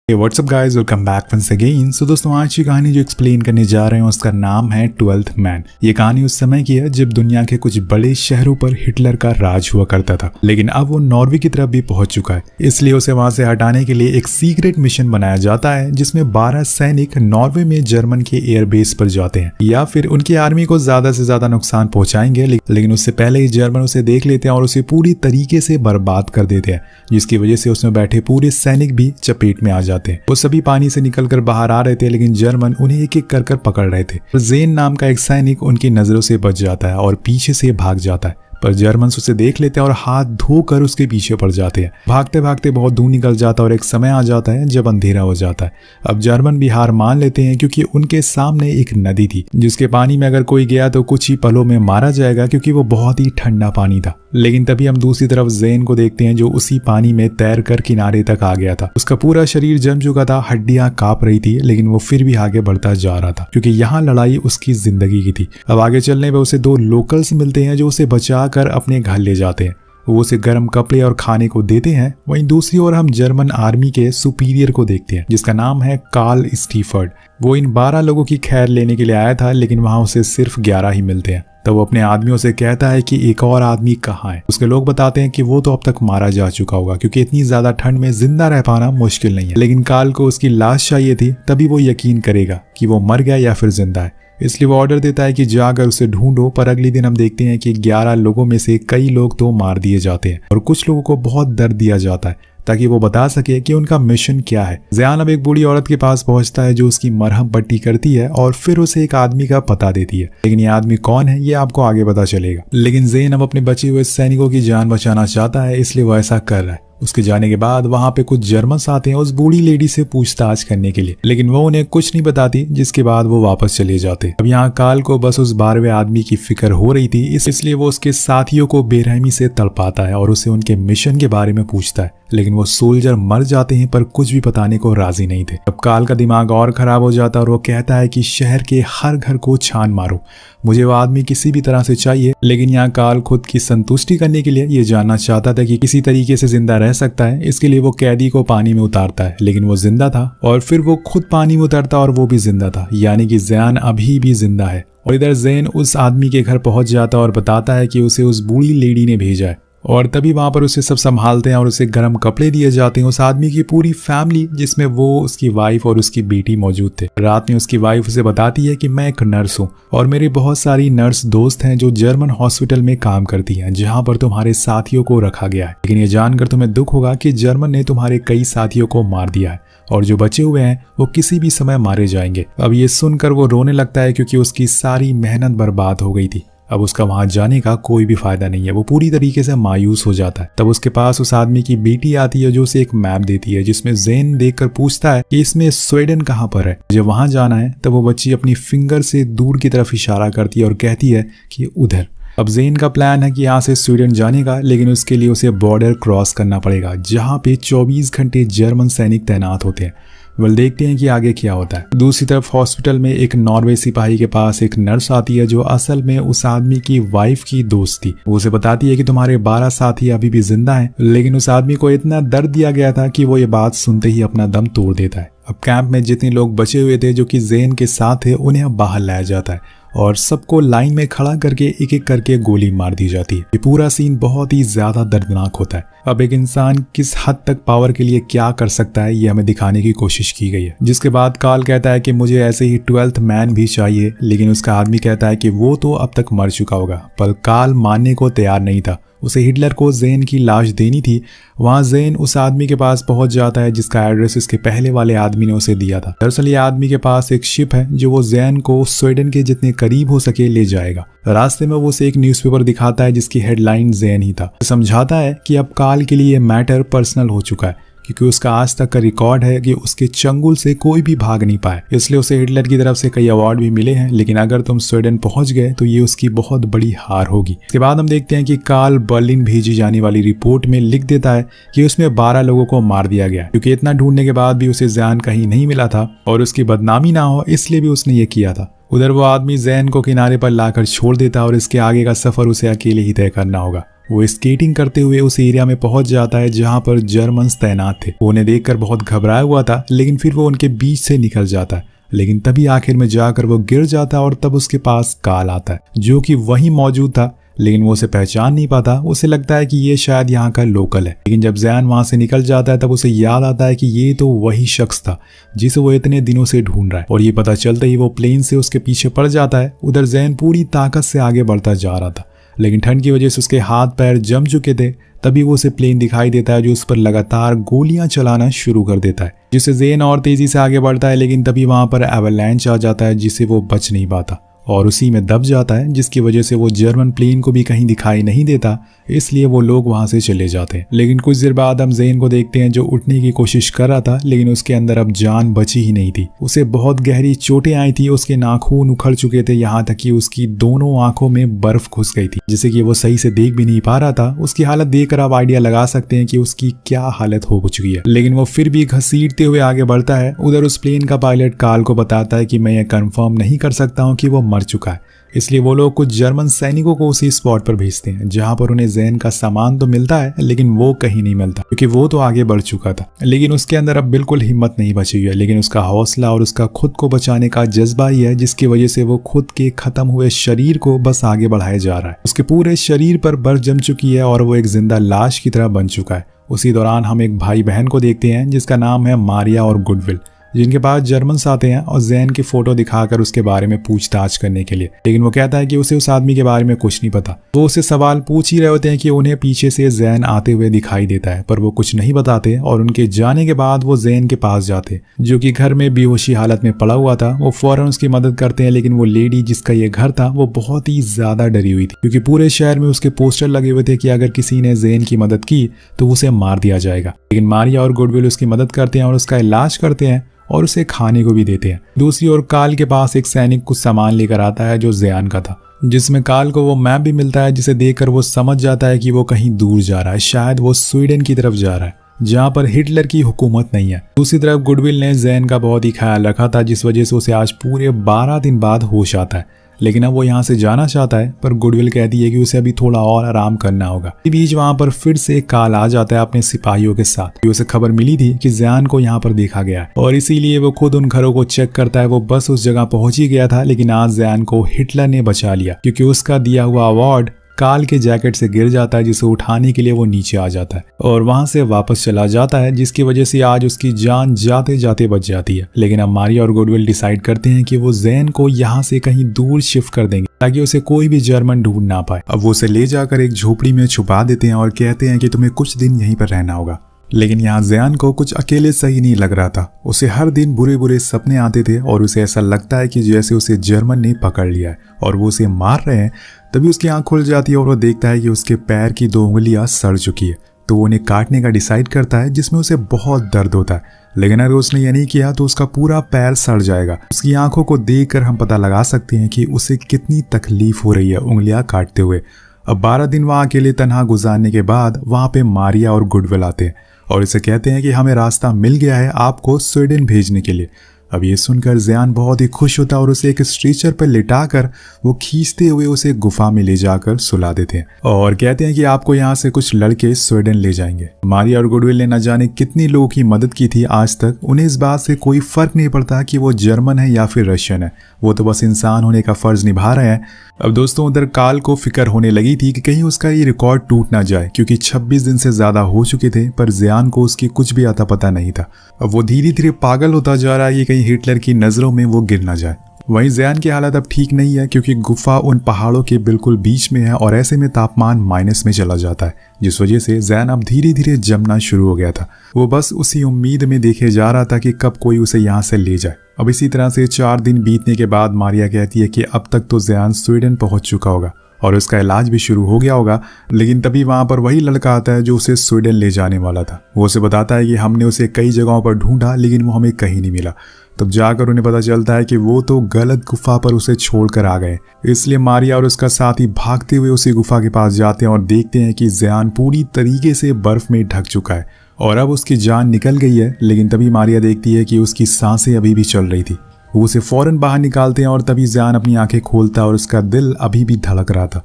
WhatsApp guys, welcome back once again. So दोस्तों, आज की कहानी जो एक्सप्लेन करने जा रहे हैं उसका नाम है 12th मैन। ये कहानी उस समय की है जब दुनिया के कुछ बड़े शहरों पर हिटलर का राज हुआ करता था, लेकिन अब वो नॉर्वे की तरफ भी पहुंच चुका है। इसलिए उसे वहां से हटाने के लिए एक सीक्रेट मिशन बनाया जाता है जिसमें 12 सैनिक नॉर्वे में जर्मन के एयरबेस पर जाते हैं या फिर उनकी आर्मी को ज्यादा से ज्यादा नुकसान पहुंचाएंगे, लेकिन उससे पहले ही जर्मन उसे देख लेते हैं और उसे पूरी तरीके से बर्बाद कर देते हैं, जिसकी वजह से उसमें बैठे पूरे सैनिक भी चपेट में आ जाते हैं। वो सभी पानी से निकलकर बाहर आ रहे थे, लेकिन जर्मन उन्हें एक एक कर पकड़ रहे थे। जेन नाम का एक सैनिक उनकी नजरों से बच जाता है और पीछे से भाग जाता है, पर जर्मन उसे देख लेते हैं और हाथ धोकर उसके पीछे पड़ जाते हैं। भागते भागते बहुत दूर निकल जाता है और एक समय आ जाता है जब अंधेरा हो जाता है। अब जर्मन भी हार मान लेते हैं क्योंकि उनके सामने एक नदी थी जिसके पानी में अगर कोई गया तो कुछ ही पलों में मारा जाएगा, क्योंकि वो बहुत ही ठंडा पानी था। लेकिन तभी हम दूसरी तरफ जेन को देखते हैं जो उसी पानी में तैरकर किनारे तक आ गया था। उसका पूरा शरीर जम चुका था, हड्डियां कांप रही थी, लेकिन वो फिर भी आगे बढ़ता जा रहा था क्योंकि यहाँ लड़ाई उसकी जिंदगी की थी। अब आगे चलने पर उसे दो लोकल्स मिलते हैं जो उसे बचाकर अपने घर ले जाते हैं। वो उसे गर्म कपड़े और खाने को देते हैं। वहीं दूसरी ओर हम जर्मन आर्मी के सुपीरियर को देखते हैं जिसका नाम है कार्ल स्टीफर्ड। वो इन 12 लोगों की खैर लेने के लिए आया था, लेकिन वहां उसे सिर्फ 11 ही मिलते हैं। तब वो अपने आदमियों से कहता है कि एक और आदमी कहाँ है। उसके लोग बताते हैं कि वो तो अब तक मारा जा चुका होगा क्योंकि इतनी ज्यादा ठंड में जिंदा रह पाना मुश्किल नहीं है, लेकिन कार्ल को उसकी लाश चाहिए थी, तभी वो यकीन करेगा कि वो मर गया या फिर जिंदा है। इसलिए वो ऑर्डर देता है कि जाकर उसे ढूंढो। पर अगले दिन हम देखते हैं कि 11 लोगों में से कई लोग तो मार दिए जाते हैं और कुछ लोगों को बहुत दर्द दिया जाता है ताकि वो बता सके कि उनका मिशन क्या है। ज़यान अब एक बूढ़ी औरत के पास पहुंचता है जो उसकी मरहम पट्टी करती है और फिर उसे एक आदमी का पता देती है, लेकिन ये आदमी कौन है ये आपको आगे पता चलेगा। लेकिन ज़ेन अब अपने बचे हुए सैनिकों की जान बचाना चाहता है, इसलिए वो ऐसा कर रहा है। उसके जाने के बाद वहां पे कुछ जर्मन्स आते हैं उस बूढ़ी लेडी से पूछताछ करने के लिए, लेकिन वो उन्हें कुछ नहीं बताती, जिसके बाद वो वापस चले जाते। अब यहाँ कार्ल को बस उस 12वें आदमी की फिक्र हो रही थी, इसलिए वो उसके साथियों को बेरहमी से तड़पाता है और उसे उनके मिशन के बारे में पूछता है, लेकिन वो सोल्जर मर जाते हैं पर कुछ भी बताने को राजी नहीं थे। अब कार्ल का दिमाग और खराब हो जाता है और वो कहता है कि शहर के हर घर को छान मारो, मुझे वो आदमी किसी भी तरह से चाहिए। लेकिन यहाँ कार्ल खुद की संतुष्टि करने के लिए ये जानना चाहता था कि किसी तरीके से जिंदा रह सकता है। इसके लिए वो कैदी को पानी में उतारता है, लेकिन वो जिंदा था, और फिर वो खुद पानी में उतरता और वो भी जिंदा था, यानी कि ज़यान अभी भी जिंदा है। और इधर ज़ेन उस आदमी के घर पहुंच जाता और बताता है कि उसे उस बूढ़ी लेडी ने भेजा है, और तभी वहां पर उसे सब संभालते हैं और उसे गर्म कपड़े दिए जाते हैं। उस आदमी की पूरी फैमिली, जिसमें वो, उसकी वाइफ और उसकी बेटी मौजूद थे। रात में उसकी वाइफ उसे बताती है कि मैं एक नर्स हूँ और मेरी बहुत सारी नर्स दोस्त हैं जो जर्मन हॉस्पिटल में काम करती हैं जहां पर तुम्हारे साथियों को रखा गया है, लेकिन ये जानकर तुम्हें दुख होगा कि जर्मन ने तुम्हारे कई साथियों को मार दिया है और जो बचे हुए हैं वो किसी भी समय मारे जाएंगे। अब ये सुनकर वो रोने लगता है क्योंकि उसकी सारी मेहनत बर्बाद हो गई थी। अब उसका वहां जाने का कोई भी फायदा नहीं है, वो पूरी तरीके से मायूस हो जाता है। तब उसके पास उस आदमी की बेटी आती है जो उसे एक मैप देती है, जिसमें ज़ेन देखकर पूछता है कि इसमें स्वीडन कहाँ पर है, मुझे वहां जाना है। तब वो बच्ची अपनी फिंगर से दूर की तरफ इशारा करती है और कहती है कि उधर। अब ज़ेन का प्लान है कि यहाँ से स्वीडन जाने का, लेकिन उसके लिए उसे बॉर्डर क्रॉस करना पड़ेगा जहाँ पे 24 घंटे जर्मन सैनिक तैनात होते हैं। वेल, देखते हैं कि आगे क्या होता है। दूसरी तरफ हॉस्पिटल में एक नॉर्वे सिपाही के पास एक नर्स आती है जो असल में उस आदमी की वाइफ की दोस्त थी। वो उसे बताती है कि तुम्हारे 12 साथी अभी भी जिंदा हैं, लेकिन उस आदमी को इतना दर्द दिया गया था कि वो ये बात सुनते ही अपना दम तोड़ देता है। अब कैंप में जितने लोग बचे हुए थे जो कि ज़ेन के साथ थे, उन्हें अब बाहर लाया जाता है और सबको लाइन में खड़ा करके एक एक करके गोली मार दी जाती है। ये पूरा सीन बहुत ही ज्यादा दर्दनाक होता है। अब एक इंसान किस हद तक पावर के लिए क्या कर सकता है ये हमें दिखाने की कोशिश की गई है। जिसके बाद कार्ल कहता है कि मुझे ऐसे ही 12th मैन भी चाहिए, लेकिन उसका आदमी कहता है कि वो तो अब तक मर चुका होगा। पर कार्ल मानने को तैयार नहीं था, उसे हिटलर को ज़ेन की लाश देनी थी। वहां ज़ेन उस आदमी के पास पहुंच जाता है जिसका एड्रेस इसके पहले वाले आदमी ने उसे दिया था। दरअसल ये आदमी के पास एक शिप है जो वो ज़ेन को स्वीडन के जितने करीब हो सके ले जाएगा। रास्ते में वो उसे एक न्यूज़पेपर दिखाता है जिसकी हेडलाइन ज़ेन ही था। समझाता है कि अब कार्ल के लिए ये मैटर पर्सनल हो चुका है क्योंकि उसका आज तक का रिकॉर्ड है कि उसके चंगुल से कोई भी भाग नहीं पाया, इसलिए उसे हिटलर की तरफ से कई अवार्ड भी मिले हैं। लेकिन अगर तुम स्वीडन पहुंच गए तो ये उसकी बहुत बड़ी हार होगी। इसके बाद हम देखते हैं कि कार्ल बर्लिन भेजी जाने वाली रिपोर्ट में लिख देता है कि उसमें 12 लोगों को मार दिया गया, क्योंकि इतना ढूंढने के बाद भी उसे ज़यान कहीं नहीं मिला था और उसकी बदनामी ना हो इसलिए भी उसने ये किया था। उधर वो आदमी ज़ेन को किनारे पर लाकर छोड़ देता और इसके आगे का सफर उसे अकेले ही तय करना होगा। वो स्केटिंग करते हुए उस एरिया में पहुंच जाता है जहां पर जर्मन्स तैनात थे। वो उन्हें देखकर बहुत घबराया हुआ था, लेकिन फिर वो उनके बीच से निकल जाता है। लेकिन तभी आखिर में जाकर वो गिर जाता है और तब उसके पास काल आता है जो कि वहीं मौजूद था, लेकिन वो उसे पहचान नहीं पाता। उसे लगता है कि ये शायद यहाँ का लोकल है। लेकिन जब जैन वहां से निकल जाता है तब उसे याद आता है कि ये तो वही शख्स था जिसे वो इतने दिनों से ढूंढ रहा है। और ये पता चलते ही वो प्लेन से उसके पीछे पड़ जाता है। उधर जैन पूरी ताकत से आगे बढ़ता जा रहा था, लेकिन ठंड की वजह से उसके हाथ पैर जम चुके थे। तभी वो उसे प्लेन दिखाई देता है जो उस पर लगातार गोलियां चलाना शुरू कर देता है, जिससे जैन और तेजी से आगे बढ़ता है। लेकिन तभी वहां पर एवलांच आ जाता है जिससे वो बच नहीं पाता और उसी में दब जाता है, जिसकी वजह से वो जर्मन प्लेन को भी कहीं दिखाई नहीं देता। इसलिए वो लोग वहां से चले जाते हैं। लेकिन कुछ देर बाद हम जैन को देखते हैं जो उठने की कोशिश कर रहा था, लेकिन उसके अंदर अब जान बची ही नहीं थी। उसे बहुत गहरी चोटें आई थी, उसके नाखून उखड़ चुके थे, यहाँ तक कि उसकी दोनों आंखों में बर्फ घुस गई थी, जिससे कि वो सही से देख भी नहीं पा रहा था। उसकी हालत देखकर आप आइडिया लगा सकते हैं कि उसकी क्या हालत हो चुकी है। लेकिन वो फिर भी घसीटते हुए आगे बढ़ता है। उधर उस प्लेन का पायलट कार्ल को बताता है कि मैं ये कंफर्म नहीं कर सकता हूँ कि वो मर चुका है। इसलिए वो लोग कुछ जर्मन सैनिकों को उसी स्पॉट पर भेजते हैं जहां पर उन्हें जैन का सामान तो मिलता है, लेकिन वो कहीं नहीं मिलता क्योंकि वो तो आगे बढ़ चुका था। लेकिन उसके अंदर अब बिल्कुल हिम्मत नहीं बची हुई है, लेकिन उसका हौसला और उसका खुद को बचाने का जज्बा ही है जिसकी वजह से वो खुद के खत्म हुए शरीर को बस आगे बढ़ाया जा रहा है। उसके पूरे शरीर पर बर्फ जम चुकी है और वो एक जिंदा लाश की तरह बन चुका है। उसी दौरान हम एक भाई बहन को देखते हैं जिसका नाम है मारिया और गुडविल, जिनके पास जर्मन्स आते हैं और जैन की फोटो दिखाकर उसके बारे में पूछताछ करने के लिए। लेकिन वो कहता है कि उसे उस आदमी के बारे में कुछ नहीं पता। वो उससे सवाल पूछ ही रहे होते हैं कि उन्हें पीछे से जैन आते हुए दिखाई देता है, पर वो कुछ नहीं बताते। और उनके जाने के बाद वो जैन के पास जाते जो कि घर में बेहोशी हालत में पड़ा हुआ था। वो फौरन उसकी मदद करते हैं, लेकिन वो लेडी जिसका ये घर था वो बहुत ही ज्यादा डरी हुई थी क्योंकि पूरे शहर में उसके पोस्टर लगे हुए थे कि अगर किसी ने जैन की मदद की तो उसे मार दिया जाएगा। लेकिन मारिया और गुडविल उसकी मदद करते हैं और उसका इलाज करते हैं और उसे खाने को भी देते हैं। दूसरी ओर कार्ल के पास एक सैनिक कुछ सामान लेकर आता है जो जैन का था, जिसमें कार्ल को वो मैप भी मिलता है जिसे देखकर वो समझ जाता है कि वो कहीं दूर जा रहा है, शायद वो स्वीडन की तरफ जा रहा है जहां पर हिटलर की हुकूमत नहीं है। दूसरी तरफ गुडविल ने जैन का बहुत ही ख्याल रखा था, जिस वजह से उसे आज पूरे 12 दिन बाद होश आता है। लेकिन अब वो यहाँ से जाना चाहता है, पर गुडविल कहती है कि उसे अभी थोड़ा और आराम करना होगा। इस बीच वहां पर फिर से कार्ल आ जाता है अपने सिपाहियों के साथ। उसे खबर मिली थी कि जैन को यहाँ पर देखा गया है और इसीलिए वो खुद उन घरों को चेक करता है। वो बस उस जगह पहुंच ही गया था, लेकिन आज जैन को हिटलर ने बचा लिया क्योंकि उसका दिया हुआ अवार्ड कार्ल के जैकेट से गिर जाता है, जिसे उठाने के लिए वो नीचे आ जाता है और वहां से वापस चला जाता है, जिसकी वजह से आज उसकी जान जाते जाते बच जाती है। लेकिन अब मारिया और गुडविल डिसाइड करते हैं कि वो जैन को यहाँ से कहीं दूर शिफ्ट कर देंगे ताकि उसे कोई भी जर्मन ढूंढ ना पाए। अब वो उसे ले जाकर एक झोपड़ी में छुपा देते हैं और कहते हैं कि तुम्हें कुछ दिन यहीं पर रहना होगा। लेकिन यहाँ जैन को कुछ अकेले सही नहीं लग रहा था। उसे हर दिन बुरे बुरे सपने आते थे और उसे ऐसा लगता है कि जैसे उसे जर्मन ने पकड़ लिया है और वो उसे मार रहे हैं। तभी उसकी आंख खुल जाती है और वो देखता है कि उसके पैर की 2 उंगलियां सड़ चुकी है। तो वो उन्हें काटने का डिसाइड करता है, जिसमें उसे बहुत दर्द होता है। लेकिन अगर उसने यह नहीं किया तो उसका पूरा पैर सड़ जाएगा। उसकी आंखों को देखकर हम पता लगा सकते हैं कि उसे कितनी तकलीफ हो रही है उंगलियां काटते हुए। अब 12 दिन वहां अकेले तनहा गुजारने के बाद वहां पे मारिया और गुडविल आते हैं और इसे कहते हैं कि हमें रास्ता मिल गया है आपको स्वीडन भेजने के लिए। अब ये सुनकर जैन बहुत ही खुश होता है और उसे एक स्ट्रेचर पर लिटाकर वो खींचते हुए उसे गुफा में ले जाकर सुला देते हैं और कहते हैं कि आपको यहाँ से कुछ लड़के स्वीडन ले जाएंगे। मारिया और गुडविल ने न जाने कितनी लोगों की मदद की थी आज तक। उन्हें इस बात से कोई फर्क नहीं पड़ता कि वो जर्मन है या फिर रशियन है, वो तो बस इंसान होने का फर्ज निभा रहे हैं। अब दोस्तों उधर कार्ल को फिक्र होने लगी थी कि कहीं उसका ये रिकॉर्ड टूट ना जाए क्योंकि 26 दिन से ज्यादा हो चुके थे, पर जैन को उसकी कुछ भी आता पता नहीं था। अब वो धीरे धीरे पागल होता जा रहा है कि कहीं हिटलर की नजरों में वो गिर ना जाए। वहीं जैन की हालत अब ठीक नहीं है क्योंकि गुफा उन पहाड़ों के बिल्कुल बीच में है और ऐसे में तापमान माइनस में चला जाता है, जिस वजह से जैन अब धीरे धीरे जमना शुरू हो गया था। वो बस उसी उम्मीद में देखे जा रहा था कि कब कोई उसे यहाँ से ले जाए। अब इसी तरह से 4 दिन बीतने के बाद मारिया कहती है कि अब तक तो जैन स्वीडन पहुंच चुका होगा और उसका इलाज भी शुरू हो गया होगा। लेकिन तभी वहां पर वही लड़का आता है जो उसे स्वीडन ले जाने वाला था। वो उसे बताता है कि हमने उसे कई जगहों पर ढूंढा लेकिन वो हमें कहीं नहीं मिला। तब जाकर उन्हें पता चलता है कि वो तो गलत गुफा पर उसे छोड़कर आ गए। इसलिए मारिया और उसका साथी भागते हुए उसी गुफा के पास जाते हैं और देखते हैं कि जैन पूरी तरीके से बर्फ में ढक चुका है और अब उसकी जान निकल गई है। लेकिन तभी मारिया देखती है कि उसकी सांसें अभी भी चल रही थी। वो उसे फौरन बाहर निकालते हैं और तभी जैन अपनी आंखें खोलता है और उसका दिल अभी भी धड़क रहा था।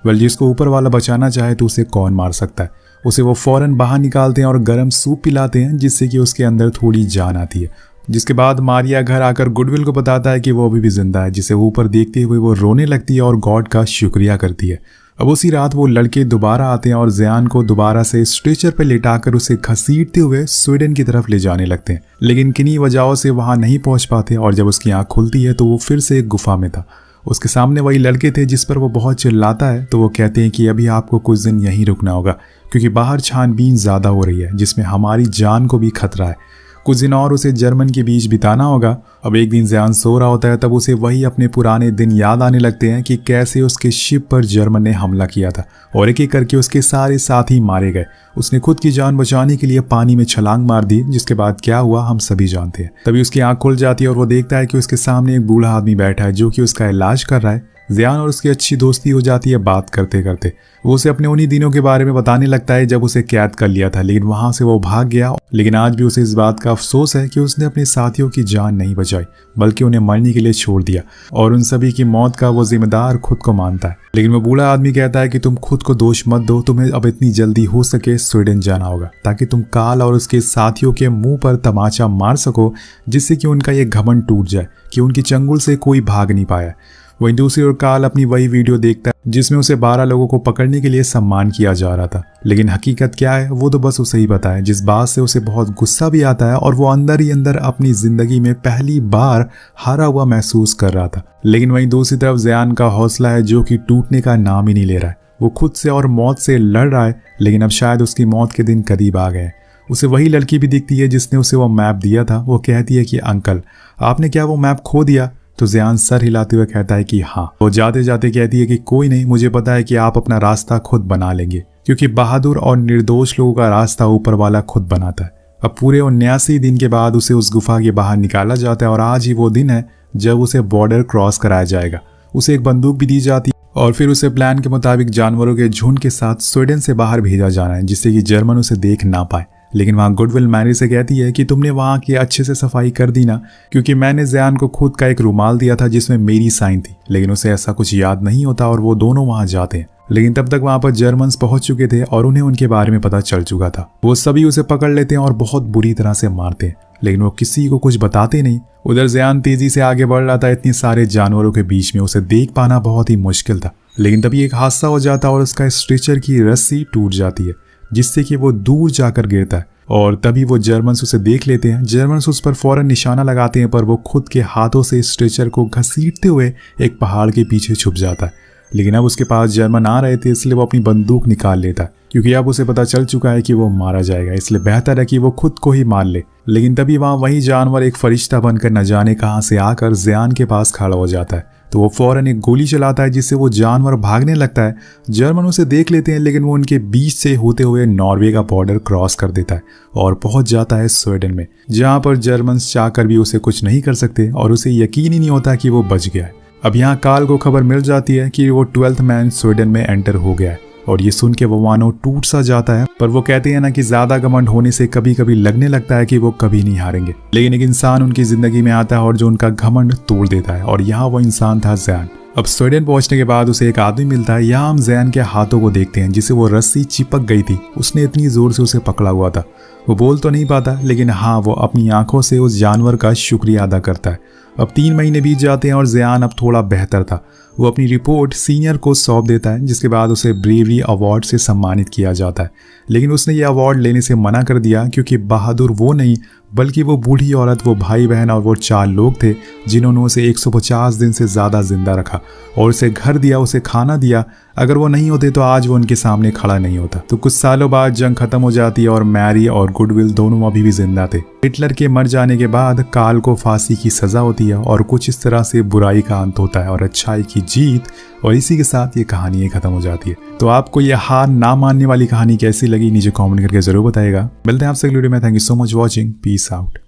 वेल जिसको ऊपर वाला बचाना चाहे तो उसे कौन मार सकता है। उसे वो फौरन बाहर निकालते हैं और गर्म सूप पिलाते हैं जिससे कि उसके अंदर थोड़ी जान आती है। जिसके बाद मारिया घर आकर गुडविल को बताता है कि वो अभी भी जिंदा है, जिसे ऊपर देखते हुए वो रोने लगती है और गॉड का शुक्रिया करती है। अब उसी रात वो लड़के दोबारा आते हैं और ज़ियान को दोबारा से स्ट्रेचर पर लेटाकर उसे घसीटते हुए स्वीडन की तरफ ले जाने लगते हैं, लेकिन किन्हीं वजहों से वहां नहीं पहुंच पाते और जब उसकी आंख खुलती है तो वो फिर से एक गुफा में था। उसके सामने वही लड़के थे जिस पर वो बहुत चिल्लाता है, तो वो कहते हैं कि अभी आपको कुछ दिन यहीं रुकना होगा क्योंकि बाहर छानबीन ज़्यादा हो रही है जिसमें हमारी जान को भी खतरा है। कुछ दिन और उसे जर्मन के बीच बिताना होगा। अब एक दिन ज़ियान सो रहा होता है, तब उसे वही अपने पुराने दिन याद आने लगते हैं कि कैसे उसके शिप पर जर्मन ने हमला किया था और एक एक करके उसके सारे साथी मारे गए। उसने खुद की जान बचाने के लिए पानी में छलांग मार दी, जिसके बाद क्या हुआ हम सभी जानते हैं। तभी उसकी आंख खुल जाती है और वो देखता है कि उसके सामने एक बूढ़ा आदमी बैठा है जो कि उसका इलाज कर रहा है। ज़ियान और उसकी अच्छी दोस्ती हो जाती है बात करते करते। वो उसे अपने उन्हीं दिनों के बारे में बताने लगता है जब उसे कैद कर लिया था, लेकिन वहां से वो भाग गया। लेकिन आज भी उसे इस बात का अफसोस है कि उसने अपने साथियों की जान नहीं बचाई बल्कि उन्हें मरने के लिए छोड़ दिया और उन सभी की मौत का वो जिम्मेदार खुद को मानता है। लेकिन वो बूढ़ा आदमी कहता है कि तुम खुद को दोष मत दो, तुम्हें अब इतनी जल्दी हो सके स्वीडन जाना होगा ताकि तुम कार्ल और उसके साथियों के मुंह पर तमाचा मार सको, जिससे कि उनका ये घमंड टूट जाए कि उनकी चंगुल से कोई भाग नहीं पाया। वहीं दूसरी ओर कार्ल अपनी वही वीडियो देखता है जिसमें उसे 12 लोगों को पकड़ने के लिए सम्मान किया जा रहा था, लेकिन हकीकत क्या है वो तो बस उसे ही पता है, जिस बात से उसे बहुत गुस्सा भी आता है और वो अंदर ही अंदर अपनी जिंदगी में पहली बार हारा हुआ महसूस कर रहा था। लेकिन वहीं दूसरी तरफ ज़ियान का हौसला है जो कि टूटने का नाम ही नहीं ले रहा है। वो खुद से और मौत से लड़ रहा है, लेकिन अब शायद उसकी मौत के दिन करीब आ गए। उसे वही लड़की भी दिखती है जिसने उसे वो मैप दिया था। वो कहती है कि अंकल आपने क्या वो मैप खो दिया? तो ज़ियान सर हिलाते हुए कहता है कि हाँ। वो जाते जाते कहती है कि कोई नहीं, मुझे पता है कि आप अपना रास्ता खुद बना लेंगे क्योंकि बहादुर और निर्दोष लोगों का रास्ता ऊपर वाला खुद बनाता है। अब पूरे 79 दिन के बाद उसे उस गुफा के बाहर निकाला जाता है और आज ही वो दिन है जब उसे बॉर्डर क्रॉस कराया जाएगा। उसे एक बंदूक भी दी जाती है और फिर उसे प्लान के मुताबिक जानवरों के झुंड के साथ स्वीडन से बाहर भेजा जाना है जिससे कि जर्मन उसे देख ना पाए। लेकिन वहाँ गुडविल मैरी से कहती है कि तुमने वहाँ की अच्छे से सफाई कर दी ना, क्योंकि मैंने ज़ियान को खुद का एक रुमाल दिया था जिसमें मेरी साइन थी। लेकिन उसे ऐसा कुछ याद नहीं होता और वो दोनों वहाँ जाते हैं। लेकिन तब तक वहाँ पर जर्मन्स पहुंच चुके थे और उन्हें उनके बारे में पता चल चुका था। वो सभी उसे पकड़ लेते हैं और बहुत बुरी तरह से मारते हैं, लेकिन वो किसी को कुछ बताते नहीं। उधर ज़ियान तेजी से आगे बढ़ रहा था। इतने सारे जानवरों के बीच में उसे देख पाना बहुत ही मुश्किल था। लेकिन तभी एक हादसा हो जाता और उसका स्ट्रेचर की रस्सी टूट जाती है जिससे कि वो दूर जाकर गिरता है और तभी वो जर्मन्स उसे देख लेते हैं। जर्मन्स उस पर फौरन निशाना लगाते हैं पर वो खुद के हाथों से स्ट्रेचर को घसीटते हुए एक पहाड़ के पीछे छुप जाता है। लेकिन अब उसके पास जर्मन आ रहे थे इसलिए वो अपनी बंदूक निकाल लेता है क्योंकि अब उसे पता चल चुका है कि वो मारा जाएगा, इसलिए बेहतर है कि वो खुद को ही मार ले। लेकिन तभी वहाँ वही जानवर एक फरिश्ता बनकर न जाने कहाँ से आकर ज़ियान के पास खड़ा हो जाता है। तो वो फौरन एक गोली चलाता है जिससे वो जानवर भागने लगता है। जर्मन उसे देख लेते हैं लेकिन वो उनके बीच से होते हुए नॉर्वे का बॉर्डर क्रॉस कर देता है और पहुंच जाता है स्वीडन में, जहां पर जर्मन्स चाहकर भी उसे कुछ नहीं कर सकते और उसे यकीन ही नहीं होता कि वो बच गया है। अब यहाँ कार्ल को खबर मिल जाती है कि वो 12th मैन स्वीडन में एंटर हो गया है और ये सुन के वो मानो टूट सा जाता है। पर वो कहते हैं ना कि ज्यादा घमंड होने से कभी कभी लगने लगता है कि वो कभी नहीं हारेंगे। लेकिन एक इंसान उनकी जिंदगी में आता है और जो उनका घमंड तोड़ देता है और यहाँ वो इंसान था ज़ियान। अब स्वीडन पहुंचने के बाद उसे एक आदमी मिलता है। यहाँ हम ज़ियान के हाथों को देखते हैं जिसे वो रस्सी चिपक गई थी। उसने इतनी जोर से उसे पकड़ा हुआ था। वो बोल तो नहीं पाता लेकिन हाँ वो अपनी आंखों से उस जानवर का शुक्रिया अदा करता है। अब 3 महीने बीत जाते हैं और ज़ियान अब थोड़ा बेहतर था। वो अपनी रिपोर्ट सीनियर को सौंप देता है जिसके बाद उसे ब्रेवरी अवार्ड से सम्मानित किया जाता है। लेकिन उसने ये अवार्ड लेने से मना कर दिया क्योंकि बहादुर वो नहीं बल्कि वो बूढ़ी औरत, वो भाई बहन और वो 4 लोग थे जिन्होंने उसे 150 दिन से ज़्यादा जिंदा रखा और उसे घर दिया, उसे खाना दिया। अगर वो नहीं होते तो आज वो उनके सामने खड़ा नहीं होता। तो कुछ सालों बाद जंग खत्म हो जाती है और मैरी और गुडविल दोनों अभी भी जिंदा थे। हिटलर के मर जाने के बाद कार्ल को फांसी की सजा होती है और कुछ इस तरह से बुराई का अंत होता है और अच्छाई की जीत। और इसी के साथ ये कहानी खत्म हो जाती है। तो आपको ये हार ना मानने वाली कहानी कैसी लगी नीचे कमेंट करके जरूर बताइएगा। मिलते हैं आपसे अगली वीडियो में। Thank you so much watching. Peace out.